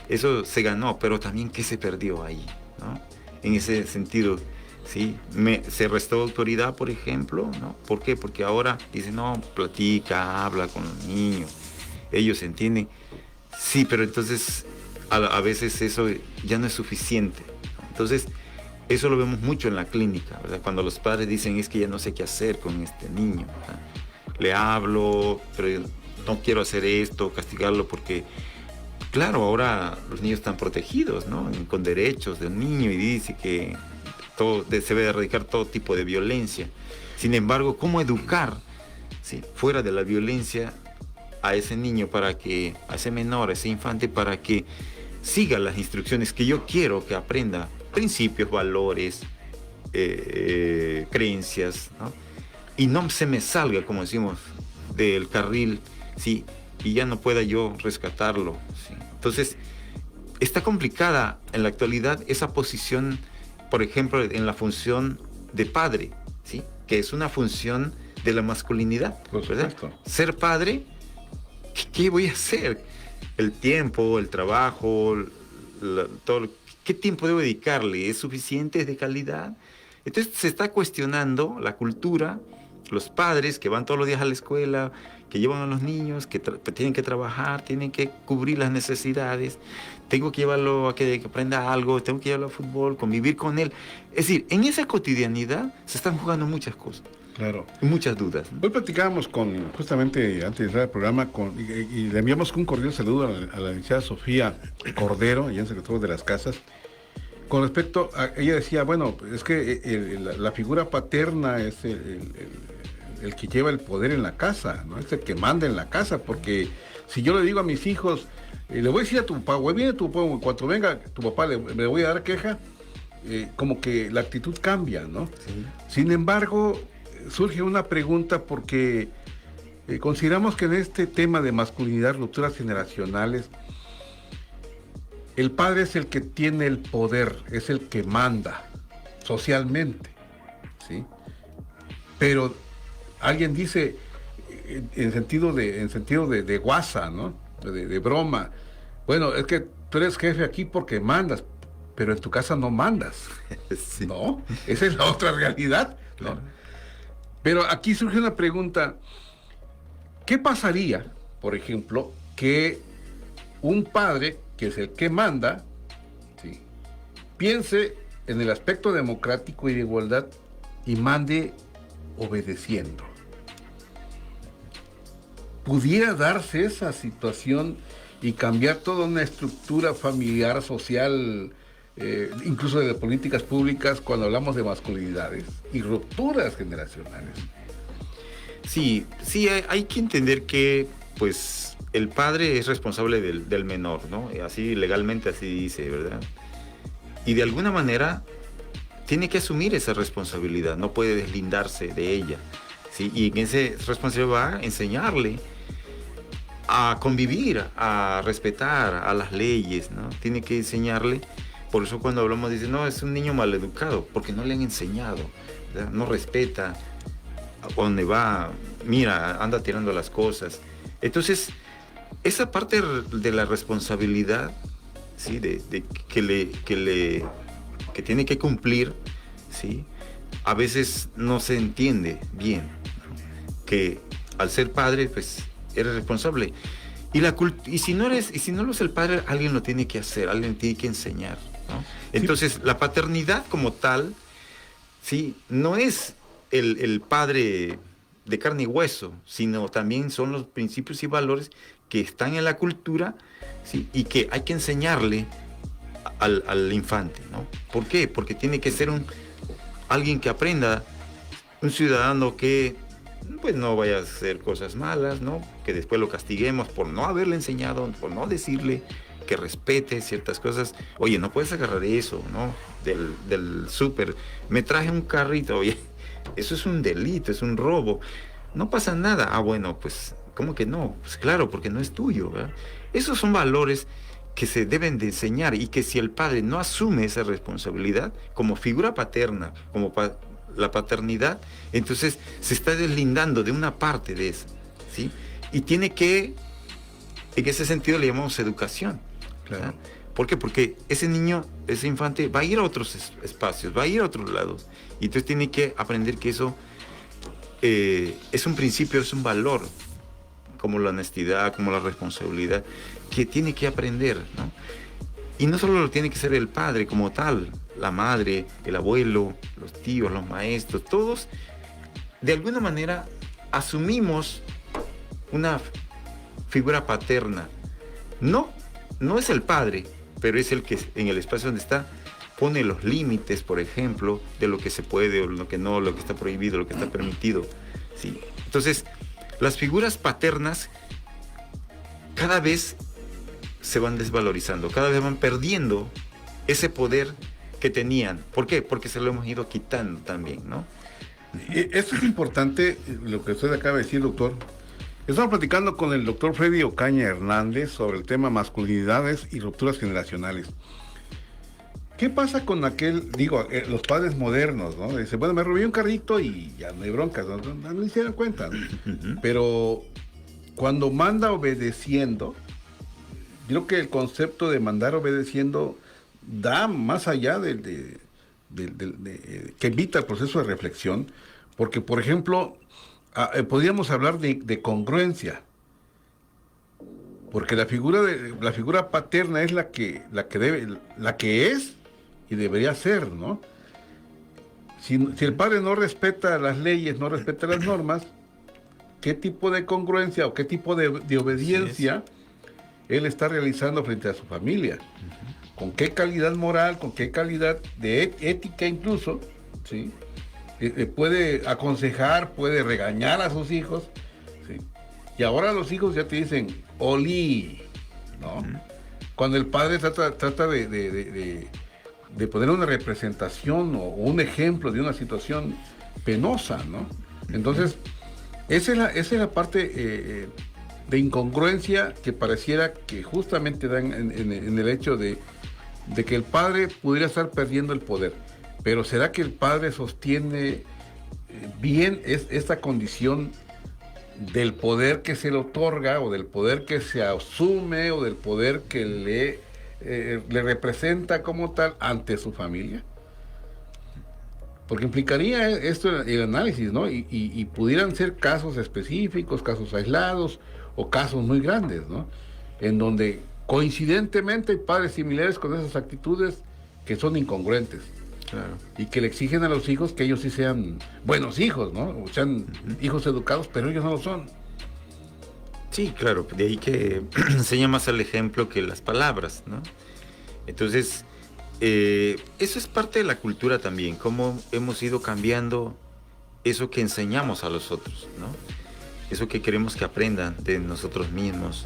eso se ganó, pero también ¿qué se perdió ahí, ¿no? En ese sentido, ¿sí? Se restó autoridad, por ejemplo, ¿no? ¿Por qué? Porque ahora dicen, no, platica, habla con los niños, ellos entienden. Sí, pero entonces a veces eso ya no es suficiente, ¿no? Entonces, eso lo vemos mucho en la clínica, ¿verdad? Cuando los padres dicen, es que ya no sé qué hacer con este niño, ¿verdad? Le hablo, pero no quiero hacer esto, castigarlo, porque, claro, ahora los niños están protegidos, ¿no? Con derechos del niño, y dice que se debe erradicar todo tipo de violencia. Sin embargo, ¿cómo educar, ¿sí? Fuera de la violencia a ese niño, a ese menor, a ese infante, para que siga las instrucciones que yo quiero que aprenda? Principios, valores, creencias, ¿no? Y no se me salga, como decimos, del carril, ¿sí? Y ya no pueda yo rescatarlo, ¿sí? Entonces, está complicada en la actualidad esa posición, por ejemplo, en la función de padre, ¿sí? Que es una función de la masculinidad, ¿verdad? Ser padre, ¿qué voy a hacer? El tiempo, el trabajo, todo, ¿qué tiempo debo dedicarle? ¿Es suficiente? ¿Es de calidad? Entonces se está cuestionando la cultura, los padres que van todos los días a la escuela, que llevan a los niños, que tienen que trabajar, tienen que cubrir las necesidades, tengo que llevarlo a que aprenda algo, tengo que llevarlo a fútbol, convivir con él. Es decir, en esa cotidianidad se están jugando muchas cosas. Claro. Muchas dudas, ¿no? Hoy platicábamos justamente antes de entrar al programa, y le enviamos un cordial saludo a la licenciada Sofía Cordero, allá en Secretario de las Casas, con respecto a, ella decía, bueno, es que la figura paterna es el que lleva el poder en la casa, ¿no? Es el que manda en la casa, porque si yo le digo a mis hijos, le voy a decir a tu papá, güey, viene tu papá, cuando venga tu papá le voy a dar queja, como que la actitud cambia, ¿no? Sí. Sin embargo, surge una pregunta porque consideramos que en este tema de masculinidad, rupturas generacionales, el padre es el que tiene el poder, es el que manda socialmente, ¿sí? Pero alguien dice, en sentido de guasa, ¿no? De broma, bueno, es que tú eres jefe aquí porque mandas, pero en tu casa no mandas, sí. ¿No? Esa es la otra realidad, ¿no? Claro. Pero aquí surge una pregunta, ¿qué pasaría, por ejemplo, que un padre, que es el que manda, ¿sí?, piense en el aspecto democrático y de igualdad y mande obedeciendo? ¿Pudiera darse esa situación y cambiar toda una estructura familiar, social, incluso de políticas públicas, cuando hablamos de masculinidades y rupturas generacionales? Sí, hay que entender que, pues, el padre es responsable del menor, ¿no? Así legalmente así dice, ¿verdad? Y de alguna manera tiene que asumir esa responsabilidad, no puede deslindarse de ella, ¿sí? Y en esa responsabilidad va a enseñarle a convivir, a respetar a las leyes, ¿no? Tiene que enseñarle. Por eso cuando hablamos dicen, no, es un niño maleducado, porque no le han enseñado, ¿verdad? No respeta a dónde va, mira, anda tirando las cosas. Entonces, esa parte de la responsabilidad, ¿sí?, que que tiene que cumplir, ¿sí? A veces no se entiende bien que al ser padre, pues eres responsable. Y si no lo es el padre, alguien lo tiene que hacer, alguien tiene que enseñar, ¿no? Entonces, sí, la paternidad como tal, ¿sí? No es el padre de carne y hueso, sino también son los principios y valores que están en la cultura, ¿sí? Y que hay que enseñarle al infante, ¿no? ¿Por qué? Porque tiene que ser alguien que aprenda, un ciudadano que pues no vaya a hacer cosas malas, ¿no? Que después lo castiguemos por no haberle enseñado, por no decirle que respete ciertas cosas. Oye, no puedes agarrar eso, ¿no? Del súper. Me traje un carrito, oye, eso es un delito, es un robo. No pasa nada. Ah, bueno, pues, ¿cómo que no? Pues claro, porque no es tuyo, ¿verdad? Esos son valores que se deben de enseñar y que si el padre no asume esa responsabilidad como figura paterna, como la paternidad, entonces se está deslindando de una parte de eso, ¿sí? Y tiene que, en ese sentido le llamamos educación. Claro. ¿Por qué? Porque ese niño, ese infante va a ir a otros espacios, va a ir a otros lados. Y entonces tiene que aprender que eso es un principio, es un valor, como la honestidad, como la responsabilidad, que tiene que aprender, ¿no? Y no solo lo tiene que ser el padre como tal, la madre, el abuelo, los tíos, los maestros, todos, de alguna manera, asumimos una figura paterna. No es el padre, pero es el que en el espacio donde está pone los límites, por ejemplo, de lo que se puede o lo que no, lo que está prohibido, lo que está permitido, ¿sí? Entonces, las figuras paternas cada vez se van desvalorizando, cada vez van perdiendo ese poder que tenían. ¿Por qué? Porque se lo hemos ido quitando también, ¿no? Esto es importante, lo que usted acaba de decir, doctor. Estamos platicando con el doctor Freddy Ocaña Hernández sobre el tema masculinidades y rupturas generacionales. ¿Qué pasa con los padres modernos, ¿no? Dice, bueno, me robé un carrito y ya no hay broncas, no se dan cuenta, ¿no? Pero cuando manda obedeciendo, creo que el concepto de mandar obedeciendo da más allá que evita el proceso de reflexión, porque, por ejemplo, podríamos hablar de congruencia, porque la figura paterna es la que es y debería ser, ¿no? Si el padre no respeta las leyes, no respeta las normas, ¿qué tipo de congruencia o qué tipo de obediencia él está realizando frente a su familia? ¿Con qué calidad moral, con qué calidad de ética incluso, ¿sí? Puede aconsejar, puede regañar a sus hijos, ¿sí? Y ahora los hijos ya te dicen, Oli, ¿no? Cuando el padre trata de poner una representación o un ejemplo de una situación penosa, ¿no? Entonces, esa es la parte de incongruencia que pareciera que justamente dan en el hecho de que el padre pudiera estar perdiendo el poder. Pero ¿será que el padre sostiene bien esta condición del poder que se le otorga, o del poder que se asume, o del poder que le representa como tal ante su familia? Porque implicaría esto el análisis, ¿no? Y pudieran ser casos específicos, casos aislados o casos muy grandes, ¿no? En donde coincidentemente hay padres similares con esas actitudes que son incongruentes. Claro. Y que le exigen a los hijos que ellos sí sean buenos hijos, ¿no? O sean hijos educados, pero ellos no lo son. Sí, claro, de ahí que enseña más el ejemplo que las palabras, ¿no? Entonces, eso es parte de la cultura también, cómo hemos ido cambiando eso que enseñamos a los otros, ¿no? Eso que queremos que aprendan de nosotros mismos,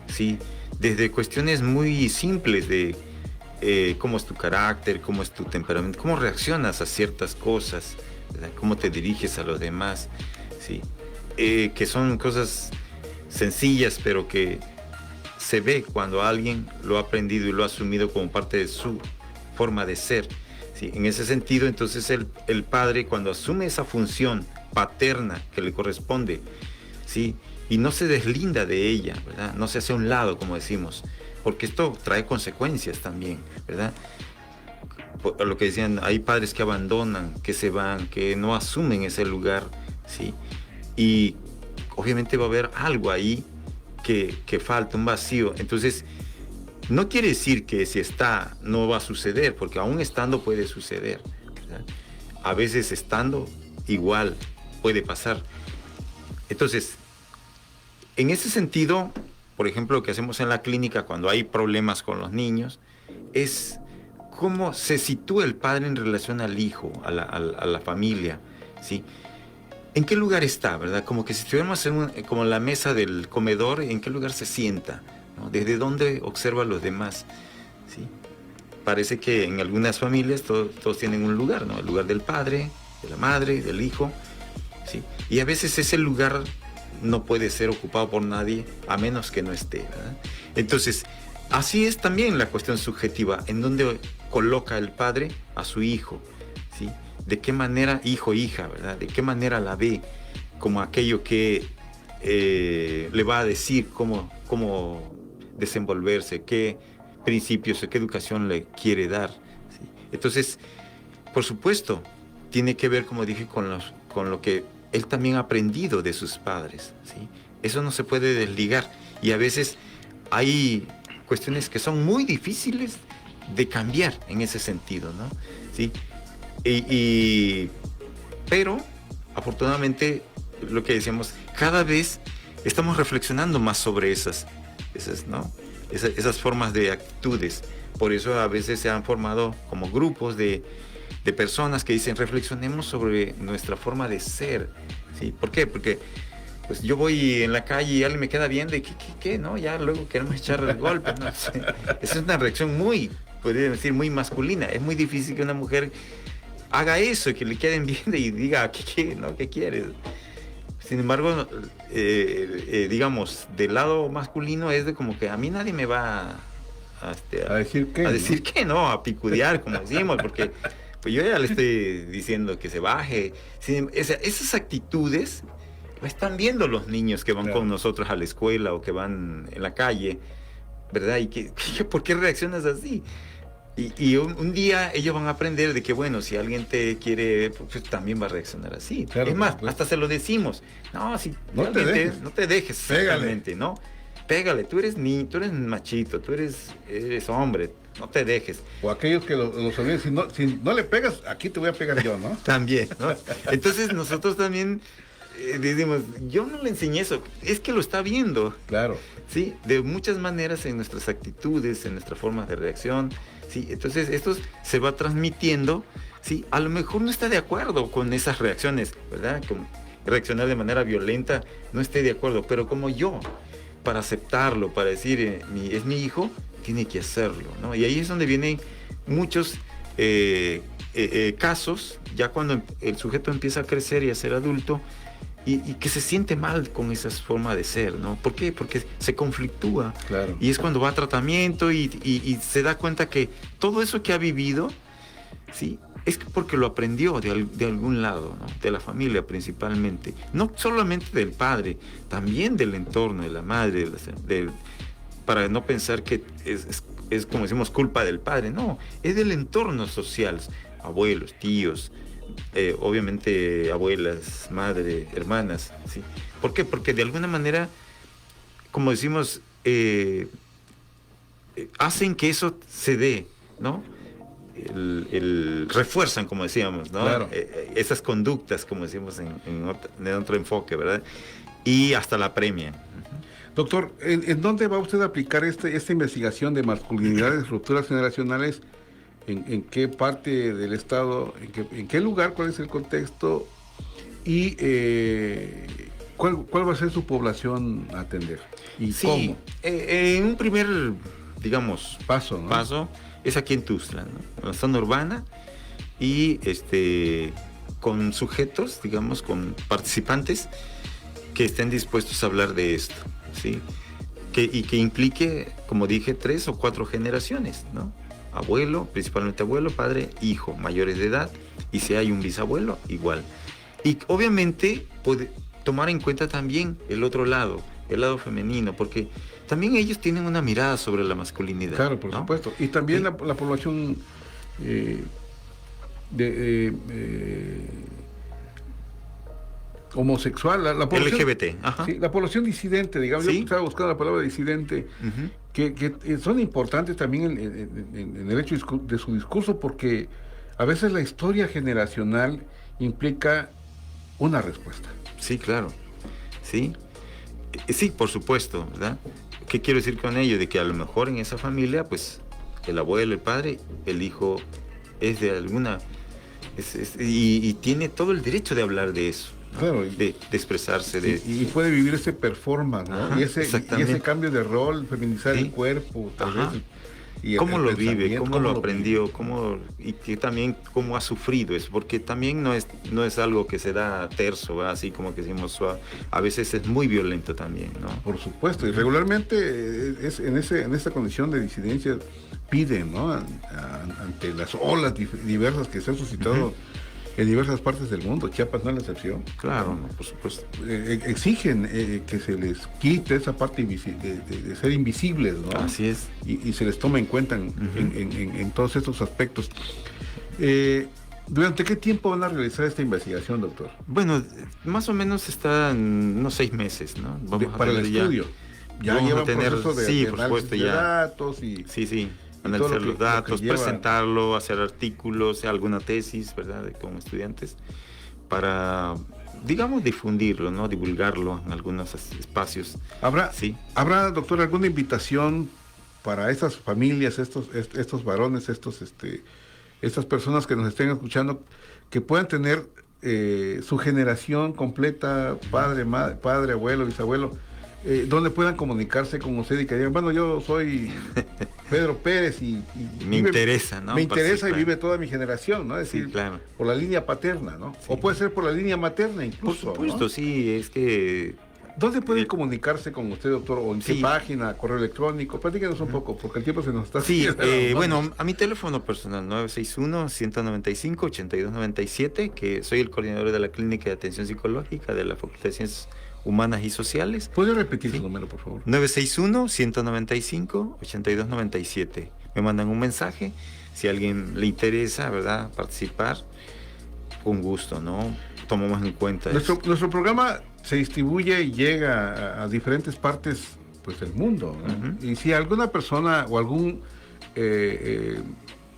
¿sí? Desde cuestiones muy simples de cómo es tu carácter, cómo es tu temperamento, cómo reaccionas a ciertas cosas, ¿verdad? Cómo te diriges a los demás, ¿sí? Que son cosas sencillas, pero que se ve cuando alguien lo ha aprendido y lo ha asumido como parte de su forma de ser, ¿sí? En ese sentido, entonces el padre, cuando asume esa función paterna que le corresponde, ¿sí? Y no se deslinda de ella, ¿verdad? No se hace a un lado, como decimos, porque esto trae consecuencias también, ¿verdad? por lo que decían, hay padres que abandonan, que se van, que no asumen ese lugar, ¿sí? Y obviamente va a haber algo ahí que falta, un vacío. Entonces, no quiere decir que si está no va a suceder, porque aún estando puede suceder, ¿verdad? A veces estando igual puede pasar. Entonces, en ese sentido, por ejemplo, lo que hacemos en la clínica cuando hay problemas con los niños es cómo se sitúa el padre en relación al hijo, a la familia, ¿sí? ¿En qué lugar está, verdad? Como que si estuviéramos como en la mesa del comedor, ¿en qué lugar se sienta? ¿No? ¿Desde dónde observa a los demás? ¿Sí? Parece que en algunas familias todos tienen un lugar, ¿no? El lugar del padre, de la madre, del hijo, ¿sí? Y a veces ese lugar no puede ser ocupado por nadie a menos que no esté, ¿verdad? Entonces, así es también la cuestión subjetiva, en donde coloca el padre a su hijo, ¿sí? De qué manera, hijo, hija, ¿verdad? De qué manera la ve como aquello que le va a decir cómo desenvolverse, qué principios, qué educación le quiere dar, ¿sí? Entonces, por supuesto, tiene que ver, como dije, con lo que él también ha aprendido de sus padres, ¿sí? Eso no se puede desligar. Y a veces hay cuestiones que son muy difíciles de cambiar en ese sentido, ¿no? ¿Sí? Pero, afortunadamente, lo que decíamos, cada vez estamos reflexionando más sobre esas formas de actitudes. Por eso a veces se han formado como grupos de personas que dicen, reflexionemos sobre nuestra forma de ser, ¿sí? ¿Por qué? Porque pues yo voy en la calle y alguien me queda viendo y ¿qué? ¿No? Ya luego queremos echar el golpe, ¿no? Esa es una reacción podría decir, muy masculina. Es muy difícil que una mujer haga eso, que le queden viendo y diga, ¿qué quieres? Sin embargo, digamos, del lado masculino es de como que a mí nadie me va a decir qué, a decir que no, a picudear, como decimos, porque pues yo ya le estoy diciendo que se baje. Esas actitudes la están viendo los niños que van con nosotros a la escuela o que van en la calle, ¿verdad? Y ¿por qué reaccionas así? Y un día ellos van a aprender de que, bueno, si alguien te quiere, pues también va a reaccionar así. Claro, es más, pues, hasta se lo decimos. No, si no te dejes, exactamente, ¿no? Pégale, tú eres machito, tú eres hombre, no te dejes. O aquellos que los olviden, si no le pegas, aquí te voy a pegar yo, ¿no? También, ¿no? Entonces nosotros también decimos, yo no le enseñé eso, es que lo está viendo. Claro. Sí, de muchas maneras en nuestras actitudes, en nuestras formas de reacción. Sí, entonces esto se va transmitiendo, sí, a lo mejor no está de acuerdo con esas reacciones, ¿verdad? Como reaccionar de manera violenta, no esté de acuerdo, pero como yo, para aceptarlo, para decir, es mi hijo, tiene que hacerlo, ¿no? Y ahí es donde vienen muchos casos, ya cuando el sujeto empieza a crecer y a ser adulto, y que se siente mal con esa forma de ser, ¿no? ¿Por qué? Porque se conflictúa. Claro. Y es cuando va a tratamiento y se da cuenta que todo eso que ha vivido, ¿sí? Es porque lo aprendió de algún lado, ¿no? De la familia principalmente. No solamente del padre, también del entorno, de la madre, para no pensar que es como decimos, culpa del padre. No, es del entorno social, abuelos, tíos, obviamente abuelas, madre, hermanas, ¿sí? ¿Por qué? Porque de alguna manera, como decimos, hacen que eso se dé, ¿no? Refuerzan, como decíamos, ¿no? Claro. Esas conductas, como decimos en otro enfoque, ¿verdad? Y hasta la premian. Doctor, ¿en dónde va usted a aplicar esta investigación de masculinidades, rupturas generacionales? ¿En qué parte del estado? ¿En qué lugar? ¿Cuál es el contexto? ¿Y cuál va a ser su población a atender? ¿Y cómo? En un primer, digamos, paso, ¿no? Paso es aquí en Tuxtla, ¿no? En la zona urbana y con sujetos, digamos, con participantes que estén dispuestos a hablar de esto, ¿sí? Y que implique, como dije, 3 o 4 generaciones, ¿no? Abuelo, principalmente abuelo, padre, hijo, mayores de edad, y si hay un bisabuelo, igual. Y obviamente puede tomar en cuenta también el otro lado, el lado femenino, porque también ellos tienen una mirada sobre la masculinidad. Claro, por ¿no? supuesto. Y también la población eh, de, homosexual, la población LGBT, ajá. Sí, la población disidente, digamos, Sí. yo estaba buscando la palabra disidente, Ujú. que son importantes también en el hecho de su discurso, porque a veces la historia generacional implica una respuesta. Sí, claro. Sí. Sí, por supuesto, ¿verdad? ¿Qué quiero decir con ello? De que a lo mejor en esa familia, pues, el abuelo, el padre, el hijo es de alguna... y tiene todo el derecho de hablar de eso, ¿no? Claro, de expresarse. Y puede vivir ese performance, ¿no? Ajá, y ese cambio de rol, feminizar Sí. el cuerpo, tal Ajá. vez. Y ¿Cómo el lo vive? pensamiento, ¿Cómo lo vive. aprendió? Y que también cómo ha sufrido eso? Porque también no es algo que se da terso, ¿verdad? Así como que decimos suave. A veces es muy violento también, ¿no? Por supuesto, y regularmente es en esa condición de disidencia piden, ¿no? Ante las olas diversas que se han suscitado en diversas partes del mundo, Chiapas no es la excepción. Claro, no, por supuesto. Exigen que se les quite esa parte de ser invisibles, ¿no? Así es. Y se les toma en cuenta en todos estos aspectos. ¿Durante qué tiempo van a realizar esta investigación, doctor? Bueno, más o menos está en unos 6 meses, ¿no? Para el estudio. Ya vamos lleva a tener, proceso de sí, de por análisis supuesto, de ya. datos y... Sí, todo analizar lo que- los datos, lo que lleva- presentarlo, hacer artículos, alguna tesis, ¿verdad? Como estudiantes, para, digamos, difundirlo, ¿no? Divulgarlo en algunos espacios. Sí. ¿Habrá, doctor, alguna invitación para estas familias, estos varones, estas personas que nos estén escuchando, que puedan tener su generación completa, padre, abuelo, bisabuelo, donde puedan comunicarse con usted y que digan, bueno, yo soy Pedro Pérez y Me interesa, ¿no? Me interesa y Participar. vive toda mi generación, ¿no? Es decir, Sí, claro. por la línea paterna, ¿no? Sí. O puede ser por la línea materna Por incluso, supuesto, ¿no? sí, es que... ¿Dónde pueden comunicarse con usted, doctor? ¿O en qué Sí. página, correo electrónico? Platíquenos un poco, porque el tiempo se nos está Sí, haciendo. bueno, a mi teléfono personal, 961-195-8297, que soy el coordinador de la Clínica de Atención Psicológica de la Facultad de Ciencias Humanas y Sociales. ¿Puede repetir Sí. su número, por favor? 961-195-8297. Me mandan un mensaje, si a alguien le interesa, ¿verdad?, participar, con gusto, ¿no? Tomamos en cuenta eso. Nuestro programa se distribuye y llega a diferentes partes pues, del mundo, ¿no? Y si alguna persona o algún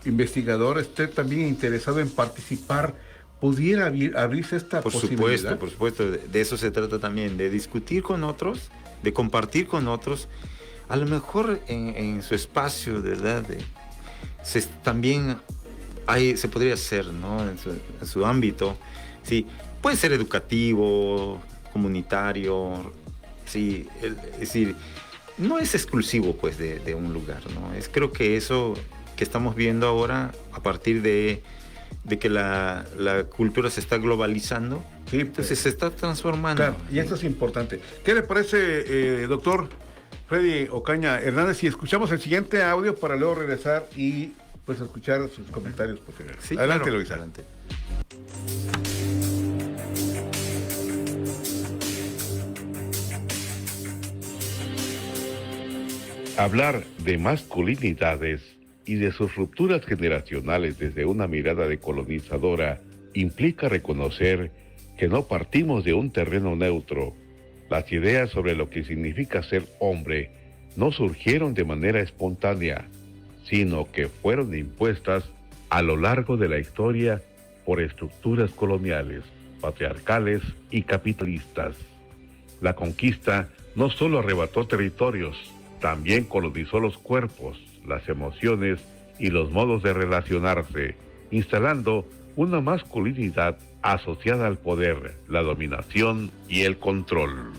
investigador esté también interesado en participar, pudiera abrirse esta posibilidad. Por supuesto, de eso se trata también, de discutir con otros, de compartir con otros, a lo mejor en su espacio, ¿verdad? También se podría hacer, ¿no? En su ámbito, sí, puede ser educativo, comunitario, sí, es decir, no es exclusivo pues de un lugar, ¿no? Creo que eso que estamos viendo ahora a partir de que la cultura se está globalizando, Sí, entonces se está transformando. Claro, y esto es importante. ¿Qué le parece, doctor Freddy Ocaña Hernández, si escuchamos el siguiente audio para luego regresar y pues escuchar sus comentarios posteriores? Sí, Adelante, claro. Luisa. Adelante. Hablar de masculinidades y de sus rupturas generacionales desde una mirada decolonizadora implica reconocer que no partimos de un terreno neutro. Las ideas sobre lo que significa ser hombre no surgieron de manera espontánea, sino que fueron impuestas a lo largo de la historia por estructuras coloniales, patriarcales y capitalistas. La conquista no solo arrebató territorios, también colonizó los cuerpos, las emociones y los modos de relacionarse, instalando una masculinidad asociada al poder, la dominación y el control.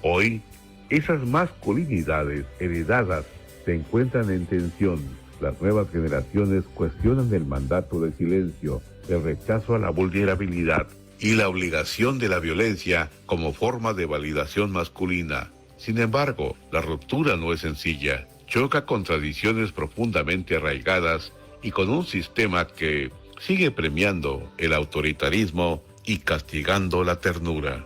Hoy, esas masculinidades heredadas se encuentran en tensión. Las nuevas generaciones cuestionan el mandato de silencio, el rechazo a la vulnerabilidad y la obligación de la violencia como forma de validación masculina. Sin embargo, la ruptura no es sencilla. Choca con tradiciones profundamente arraigadas y con un sistema que sigue premiando el autoritarismo y castigando la ternura.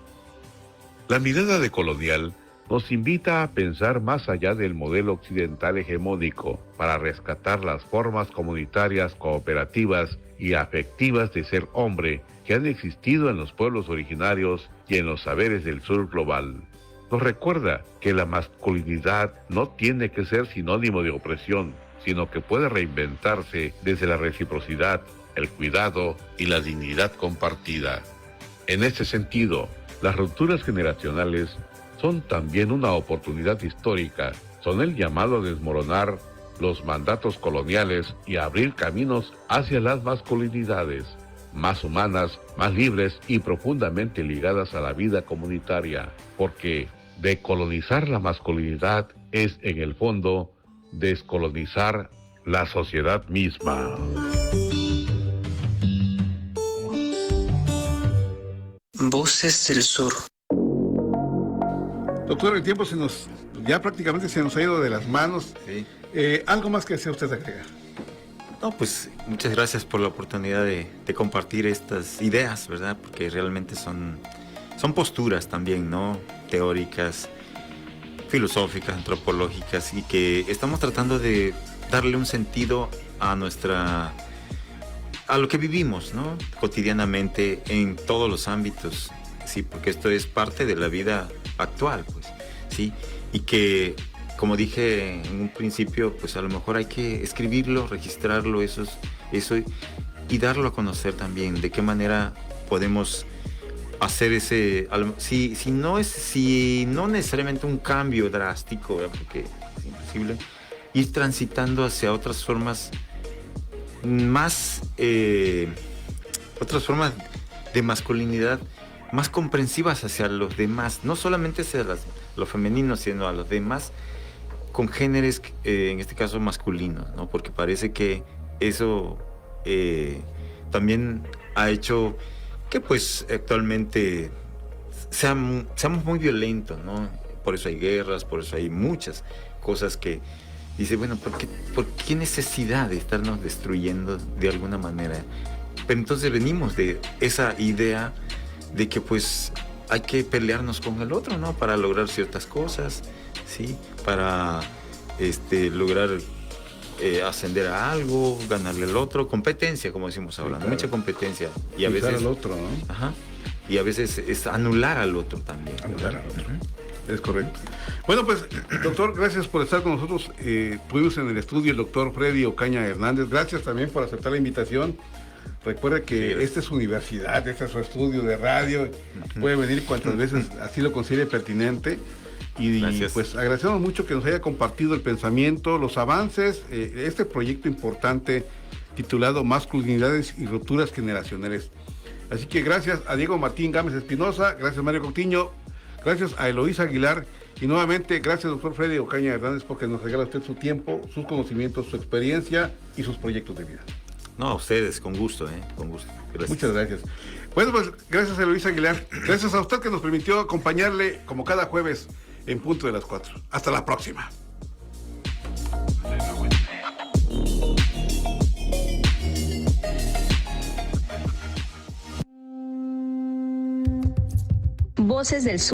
La mirada decolonial nos invita a pensar más allá del modelo occidental hegemónico para rescatar las formas comunitarias, cooperativas y afectivas de ser hombre que han existido en los pueblos originarios y en los saberes del sur global. Nos recuerda que la masculinidad no tiene que ser sinónimo de opresión, sino que puede reinventarse desde la reciprocidad, el cuidado y la dignidad compartida. En este sentido, las rupturas generacionales son también una oportunidad histórica, son el llamado a desmoronar los mandatos coloniales y a abrir caminos hacia las masculinidades, más humanas, más libres y profundamente ligadas a la vida comunitaria, porque decolonizar la masculinidad es, en el fondo, descolonizar la sociedad misma. Voces del Sur. Doctor, el tiempo ya prácticamente se nos ha ido de las manos. Sí. ¿Algo más que desea usted agregar? No, pues muchas gracias por la oportunidad de compartir estas ideas, ¿verdad? Porque realmente son posturas también, ¿no? Teóricas, filosóficas, antropológicas, y que estamos tratando de darle un sentido a lo que vivimos, ¿no? Cotidianamente en todos los ámbitos, sí, porque esto es parte de la vida actual, pues, sí, y que, como dije en un principio, pues a lo mejor hay que escribirlo, registrarlo, eso y darlo a conocer también, de qué manera podemos hacer si no necesariamente un cambio drástico, ¿verdad? Porque es imposible, ir transitando hacia otras formas otras formas de masculinidad más comprensivas hacia los demás, no solamente hacia los femeninos, sino a los demás con géneros, en este caso masculinos, ¿no? Porque parece que eso también ha hecho que pues actualmente seamos muy violentos, ¿no? Por eso hay guerras, por eso hay muchas cosas que dice, bueno, ¿por qué necesidad de estarnos destruyendo de alguna manera? Pero entonces venimos de esa idea de que pues hay que pelearnos con el otro, ¿no? Para lograr ciertas cosas, ¿sí? Para lograr ascender a algo, ganarle al otro, competencia, como decimos hablando, sí, claro. Mucha competencia. Y a veces al otro, ¿no? Ajá. Y a veces es anular al otro también. Anular al otro. Es correcto. Bueno, pues, doctor, gracias por estar con nosotros. Tuvimos en el estudio el doctor Freddy Ocaña Hernández. Gracias también por aceptar la invitación. Recuerde que sí, esta es su universidad, este es su estudio de radio. Puede venir cuantas veces así lo considere pertinente. Y pues agradecemos mucho que nos haya compartido el pensamiento, los avances, este proyecto importante titulado Masculinidades y Rupturas Generacionales. Así que gracias a Diego Martín Gámez Espinosa, gracias Mario Coutinho, gracias a Eloísa Aguilar y nuevamente gracias doctor Freddy Ocaña Hernández porque nos regala usted su tiempo, sus conocimientos, su experiencia y sus proyectos de vida. No, a ustedes, con gusto, con gusto. Gracias. Muchas gracias. Bueno, pues gracias a Eloísa Aguilar, gracias a usted que nos permitió acompañarle como cada jueves en punto de las 4. Hasta la próxima. Voces del Sur.